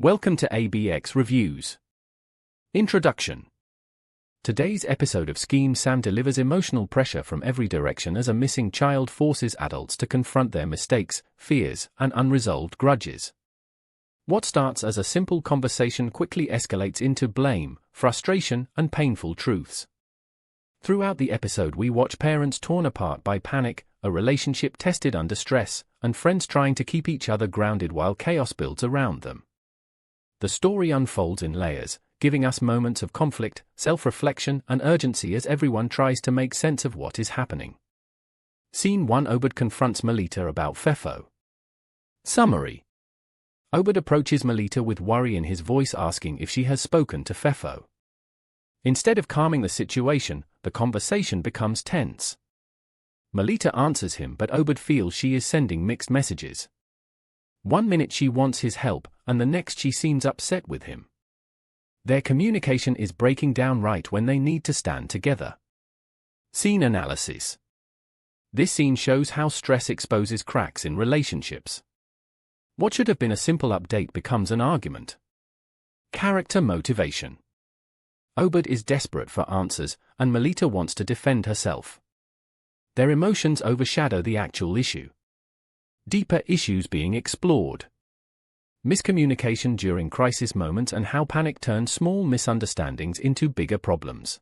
Welcome to ABX Reviews. Introduction. Today's episode of Skeem Saam delivers emotional pressure from every direction as a missing child forces adults to confront their mistakes, fears, and unresolved grudges. What starts as a simple conversation quickly escalates into blame, frustration, and painful truths. Throughout the episode we watch parents torn apart by panic, a relationship tested under stress, and friends trying to keep each other grounded while chaos builds around them. The story unfolds in layers, giving us moments of conflict, self-reflection, and urgency as everyone tries to make sense of what is happening. Scene 1. Obed confronts Melita about Fefo. Summary. Obed approaches Melita with worry in his voice, asking if she has spoken to Fefo. Instead of calming the situation, the conversation becomes tense. Melita answers him, but Obed feels she is sending mixed messages. One minute she wants his help, and the next she seems upset with him. Their communication is breaking down right when they need to stand together. Scene analysis. This scene shows how stress exposes cracks in relationships. What should have been a simple update becomes an argument. Character motivation. Obed is desperate for answers, and Melita wants to defend herself. Their emotions overshadow the actual issue. Deeper issues being explored. Miscommunication during crisis moments and how panic turns small misunderstandings into bigger problems.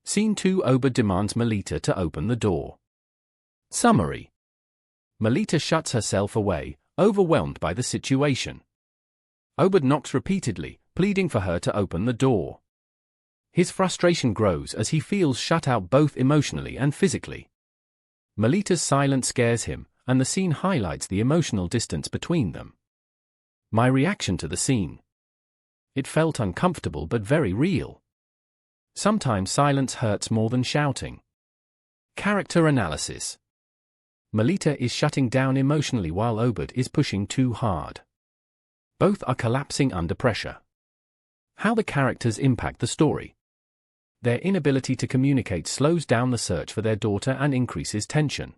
Scene 2. Obed demands Melita to open the door. Summary. Melita shuts herself away, overwhelmed by the situation. Obed knocks repeatedly, pleading for her to open the door. His frustration grows as he feels shut out both emotionally and physically. Melita's silence scares him, and the scene highlights the emotional distance between them. My reaction to the scene. It felt uncomfortable but very real. Sometimes silence hurts more than shouting. Character analysis. Melita is shutting down emotionally while Obed is pushing too hard. Both are collapsing under pressure. How the characters impact the story. Their inability to communicate slows down the search for their daughter and increases tension.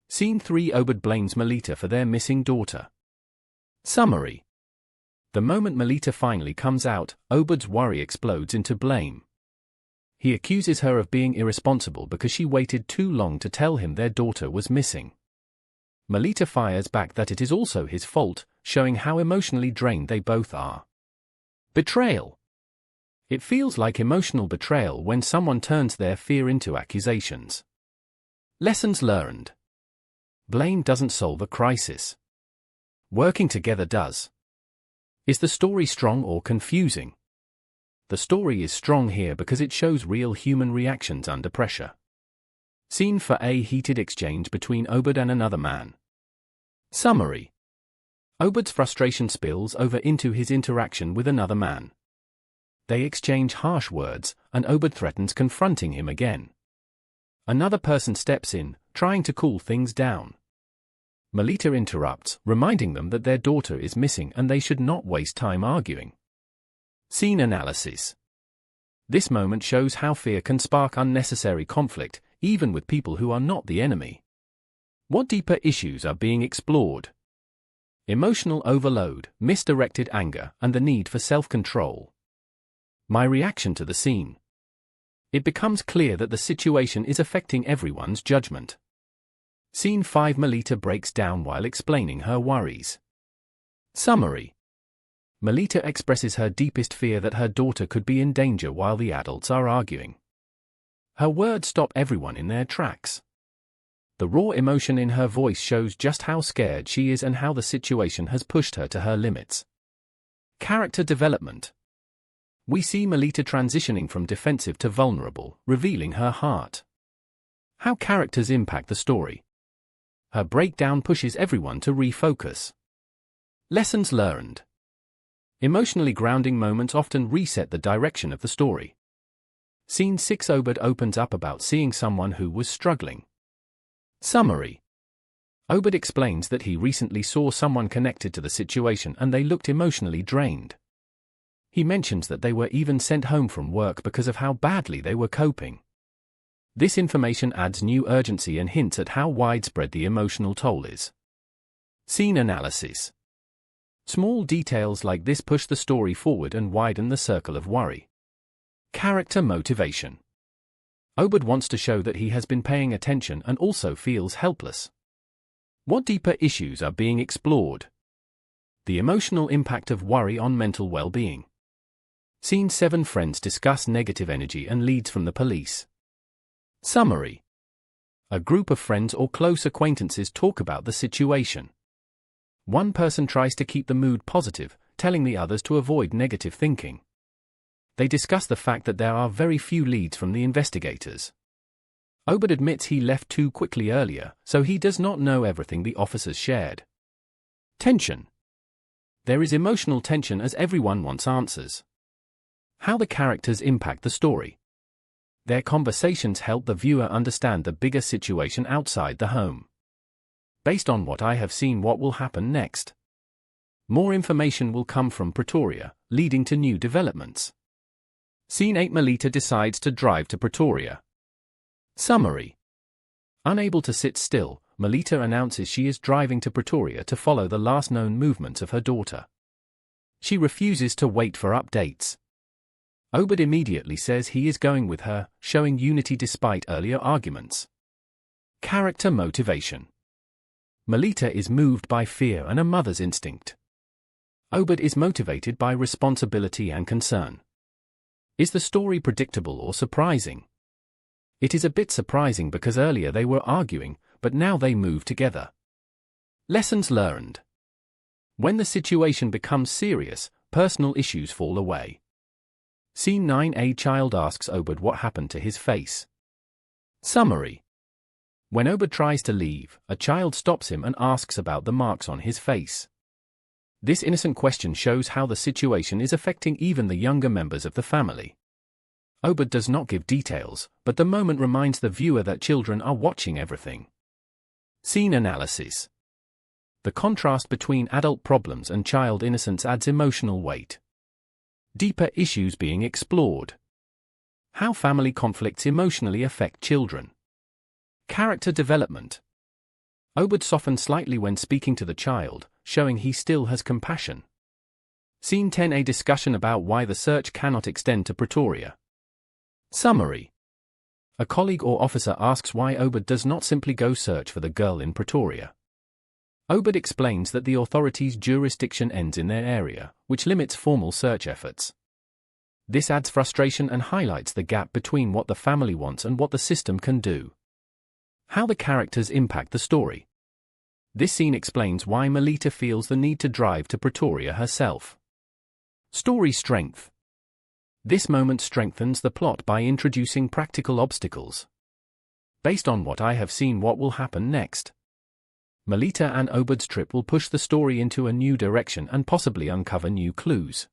Scene 3. Obed blames Melita for their missing daughter. Summary. The moment Melita finally comes out, Obed's worry explodes into blame. He accuses her of being irresponsible because she waited too long to tell him their daughter was missing. Melita fires back that it is also his fault, showing how emotionally drained they both are. Betrayal. It feels like emotional betrayal when someone turns their fear into accusations. Lessons learned. Blame doesn't solve a crisis. Working together does. Is the story strong or confusing? The story is strong here because it shows real human reactions under pressure. Scene 4. A heated exchange between Obed and another man. Summary. Obed's frustration spills over into his interaction with another man. They exchange harsh words, and Obed threatens confronting him again. Another person steps in, trying to cool things down. Melita interrupts, reminding them that their daughter is missing and they should not waste time arguing. Scene analysis. This moment shows how fear can spark unnecessary conflict, even with people who are not the enemy. What deeper issues are being explored? Emotional overload, misdirected anger, and the need for self-control. My reaction to the scene. It becomes clear that the situation is affecting everyone's judgment. Scene 5. Melita breaks down while explaining her worries. Summary. Melita expresses her deepest fear that her daughter could be in danger while the adults are arguing. Her words stop everyone in their tracks. The raw emotion in her voice shows just how scared she is and how the situation has pushed her to her limits. Character development. We see Melita transitioning from defensive to vulnerable, revealing her heart. How characters impact the story. Her breakdown pushes everyone to refocus. Lessons learned. Emotionally grounding moments often reset the direction of the story. Scene 6. Obed opens up about seeing someone who was struggling. Summary. Obed explains that he recently saw someone connected to the situation and they looked emotionally drained. He mentions that they were even sent home from work because of how badly they were coping. This information adds new urgency and hints at how widespread the emotional toll is. Scene analysis. Small details like this push the story forward and widen the circle of worry. Character motivation. Obed wants to show that he has been paying attention and also feels helpless. What deeper issues are being explored? The emotional impact of worry on mental well-being. Scene 7. Friends discuss negative energy and leads from the police. Summary. A group of friends or close acquaintances talk about the situation. One person tries to keep the mood positive, telling the others to avoid negative thinking. They discuss the fact that there are very few leads from the investigators. Obed admits he left too quickly earlier, so he does not know everything the officers shared. Tension. There is emotional tension as everyone wants answers. How the characters impact the story. Their conversations help the viewer understand the bigger situation outside the home. Based on what I have seen, what will happen next? More information will come from Pretoria, leading to new developments. Scene 8. Melita decides to drive to Pretoria. Summary. Unable to sit still, Melita announces she is driving to Pretoria to follow the last known movements of her daughter. She refuses to wait for updates. Obed immediately says he is going with her, showing unity despite earlier arguments. Character motivation. Melita is moved by fear and a mother's instinct. Obed is motivated by responsibility and concern. Is the story predictable or surprising? It is a bit surprising because earlier they were arguing, but now they move together. Lessons learned. When the situation becomes serious, personal issues fall away. Scene 9. A child asks Obed what happened to his face. Summary. When Obed tries to leave, a child stops him and asks about the marks on his face. This innocent question shows how the situation is affecting even the younger members of the family. Obed does not give details, but the moment reminds the viewer that children are watching everything. Scene analysis. The contrast between adult problems and child innocence adds emotional weight. Deeper issues being explored. How family conflicts emotionally affect children. Character development. Obed softens slightly when speaking to the child, showing he still has compassion. Scene 10. A discussion about why the search cannot extend to Pretoria. Summary. A colleague or officer asks why Obed does not simply go search for the girl in Pretoria. Obed explains that the authorities' jurisdiction ends in their area, which limits formal search efforts. This adds frustration and highlights the gap between what the family wants and what the system can do. How the characters impact the story. This scene explains why Melita feels the need to drive to Pretoria herself. Story strength. This moment strengthens the plot by introducing practical obstacles. Based on what I have seen, what will happen next? Melita and Obed's trip will push the story into a new direction and possibly uncover new clues.